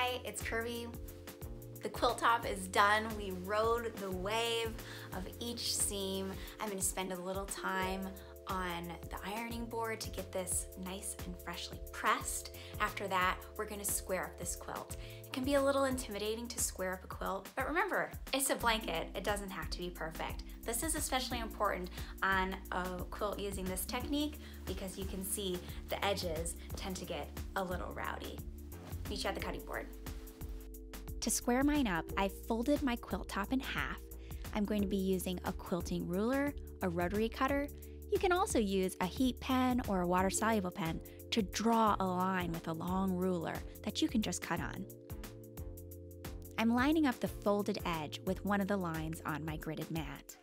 Hi, it's Kirby. The quilt top is done. We rode the wave of each seam. I'm gonna spend a little time on the ironing board to get this nice and freshly pressed. After that, we're gonna square up this quilt. It can be a little intimidating to square up a quilt, but remember, it's a blanket. It doesn't have to be perfect. This is especially important on a quilt using this technique because you can see the edges tend to get a little rowdy. Meet you at the cutting board. To square mine up, I folded my quilt top in half. I'm going to be using a quilting ruler, a rotary cutter. You can also use a heat pen or a water-soluble pen to draw a line with a long ruler that you can just cut on. I'm lining up the folded edge with one of the lines on my gridded mat.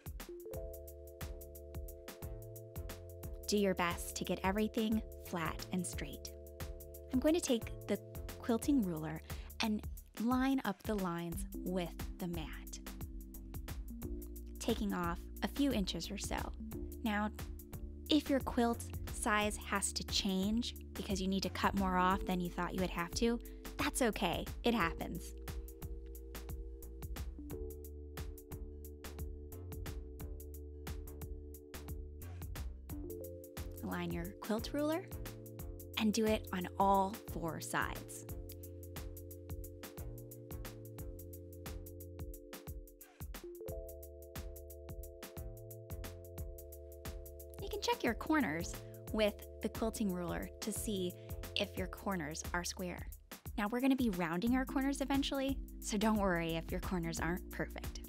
Do your best to get everything flat and straight. I'm going to take the quilting ruler and line up the lines with the mat, taking off a few inches or so. Now, if your quilt size has to change because you need to cut more off than you thought you would have to, that's okay, it happens. Align your quilt ruler and do it on all four sides. You can check your corners with the quilting ruler to see if your corners are square. Now we're going to be rounding our corners eventually, so don't worry if your corners aren't perfect.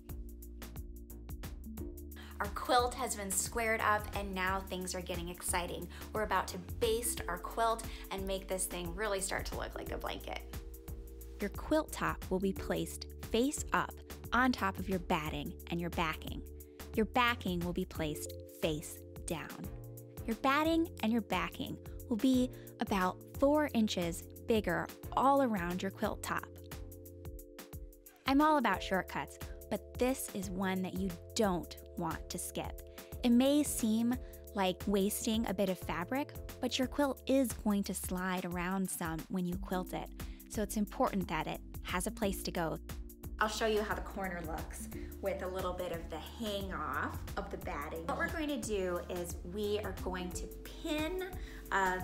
Our quilt has been squared up and now things are getting exciting. We're about to baste our quilt and make this thing really start to look like a blanket. Your quilt top will be placed face up on top of your batting and your backing. Your backing will be placed face down. Your batting and your backing will be about 4 inches bigger all around your quilt top. I'm all about shortcuts, but this is one that you don't want to skip. It may seem like wasting a bit of fabric, but your quilt is going to slide around some when you quilt it, so it's important that it has a place to go. I'll show you how the corner looks with a little bit of the hang off of the batting. What we're going to do is we are going to pin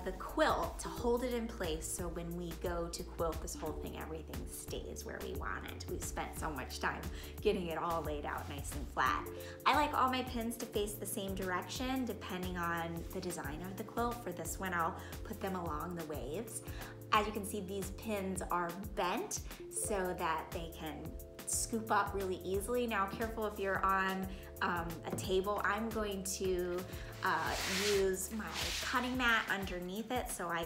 the quilt to hold it in place so when we go to quilt this whole thing, everything stays where we want it. We've spent so much time getting it all laid out nice and flat. I like all my pins to face the same direction depending on the design of the quilt. For this one, I'll put them along the waves. As you can see, these pins are bent so that they can scoop up really easily. Now, careful if you're on a table. I'm going to use my cutting mat underneath it so I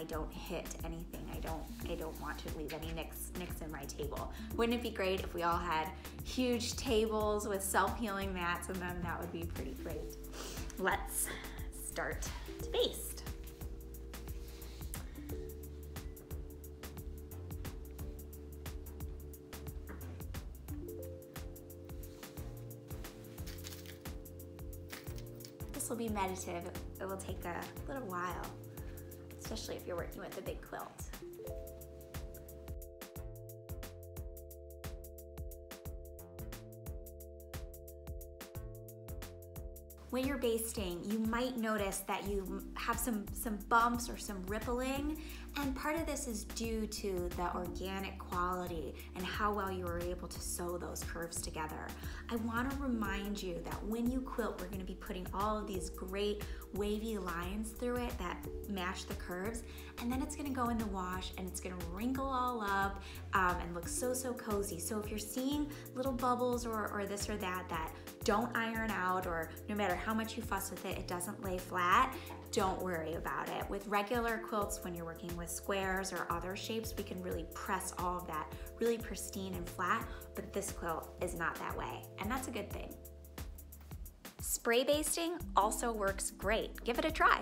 don't hit anything. I don't want to leave any nicks in my table. Wouldn't it be great if we all had huge tables with self-healing mats, and then that would be pretty great. Let's start to baste. This will be meditative. It will take a little while, especially if you're working with a big quilt. When you're basting, you might notice that you have some bumps or some rippling, and part of this is due to the organic quality and how well you were able to sew those curves together. I want to remind you that when you quilt, we're going to be putting all of these great wavy lines through it that match the curves, and then it's going to go in the wash and it's going to wrinkle all up and look so cozy. So if you're seeing little bubbles or this or that don't iron out, or no matter how much you fuss with it, it doesn't lay flat, don't worry about it. With regular quilts, when you're working with squares or other shapes, we can really press all of that really pristine and flat, but this quilt is not that way, and that's a good thing. Spray basting also works great. Give it a try.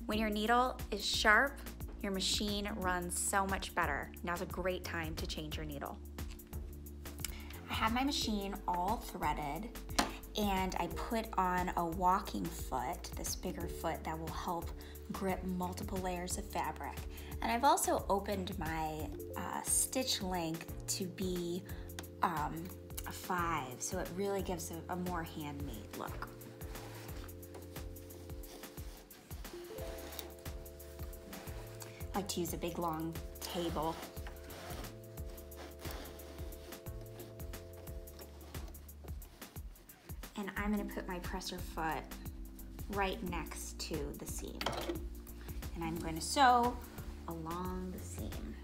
When your needle is sharp, your machine runs so much better. Now's a great time to change your needle. I have my machine all threaded, and I put on a walking foot, this bigger foot that will help grip multiple layers of fabric. And I've also opened my stitch length to be a 5, so it really gives a more handmade look. I like to use a big long table. And I'm going to put my presser foot right next to the seam. And I'm going to sew along the seam.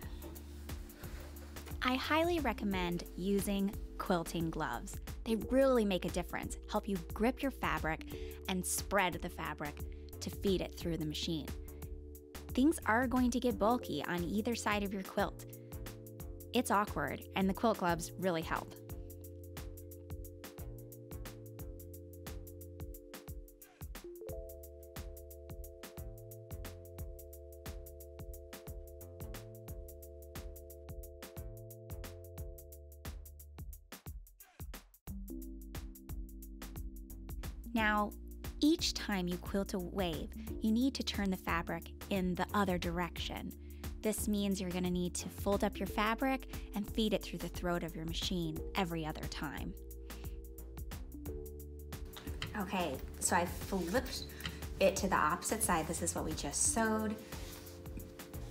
I highly recommend using quilting gloves. They really make a difference, help you grip your fabric and spread the fabric to feed it through the machine. Things are going to get bulky on either side of your quilt. It's awkward, and the quilt gloves really help. Now, each time you quilt a wave, you need to turn the fabric in the other direction. This means you're going to need to fold up your fabric and feed it through the throat of your machine every other time. Okay, so I flipped it to the opposite side. This is what we just sewed.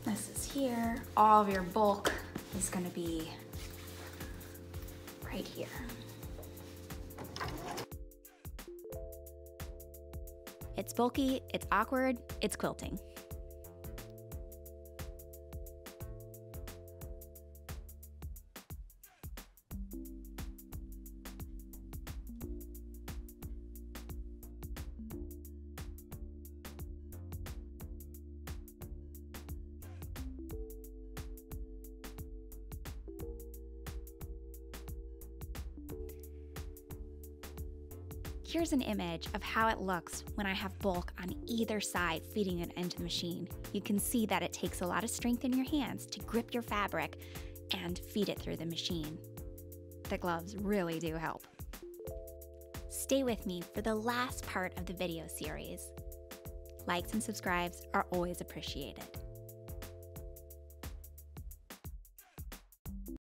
This is here. All of your bulk is going to be right here. It's bulky, it's awkward, it's quilting. Here's an image of how it looks when I have bulk on either side feeding it into the machine. You can see that it takes a lot of strength in your hands to grip your fabric and feed it through the machine. The gloves really do help. Stay with me for the last part of the video series. Likes and subscribes are always appreciated.